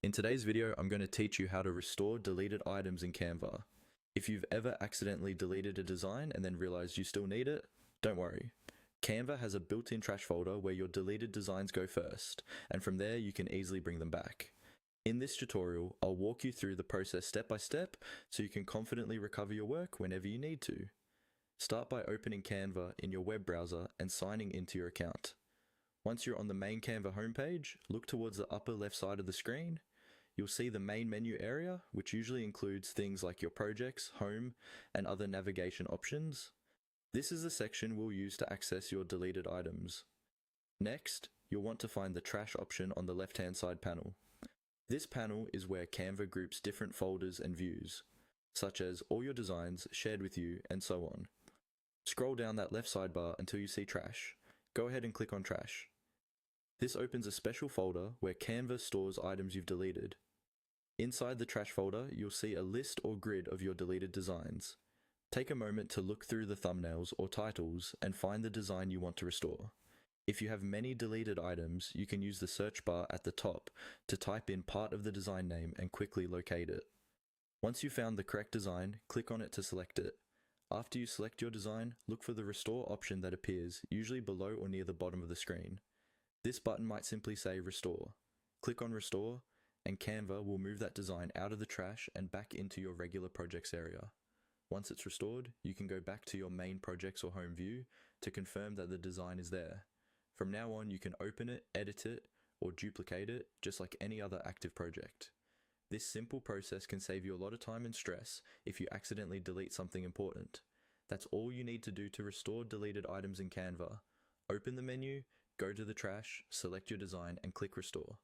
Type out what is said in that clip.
In today's video, I'm going to teach you how to restore deleted items in Canva. If you've ever accidentally deleted a design and then realized you still need it, don't worry. Canva has a built-in trash folder where your deleted designs go first, and from there you can easily bring them back. In this tutorial, I'll walk you through the process step by step so you can confidently recover your work whenever you need to. Start by opening Canva in your web browser and signing into your account. Once you're on the main Canva homepage, look towards the upper left side of the screen. You'll see the main menu area, which usually includes things like your projects, home, and other navigation options. This is the section we'll use to access your deleted items. Next, you'll want to find the trash option on the left-hand side panel. This panel is where Canva groups different folders and views, such as all your designs, shared with you, and so on. Scroll down that left sidebar until you see trash. Go ahead and click on trash. This opens a special folder where Canva stores items you've deleted. Inside the trash folder, you'll see a list or grid of your deleted designs. Take a moment to look through the thumbnails or titles and find the design you want to restore. If you have many deleted items, you can use the search bar at the top to type in part of the design name and quickly locate it. Once you've found the correct design, click on it to select it. After you select your design, look for the restore option that appears, usually below or near the bottom of the screen. This button might simply say restore. Click on restore, and Canva will move that design out of the trash and back into your regular projects area. Once it's restored, you can go back to your main projects or home view to confirm that the design is there. From now on, you can open it, edit it, or duplicate it, just like any other active project. This simple process can save you a lot of time and stress if you accidentally delete something important. That's all you need to do to restore deleted items in Canva. Open the menu, go to the trash, select your design, and click restore.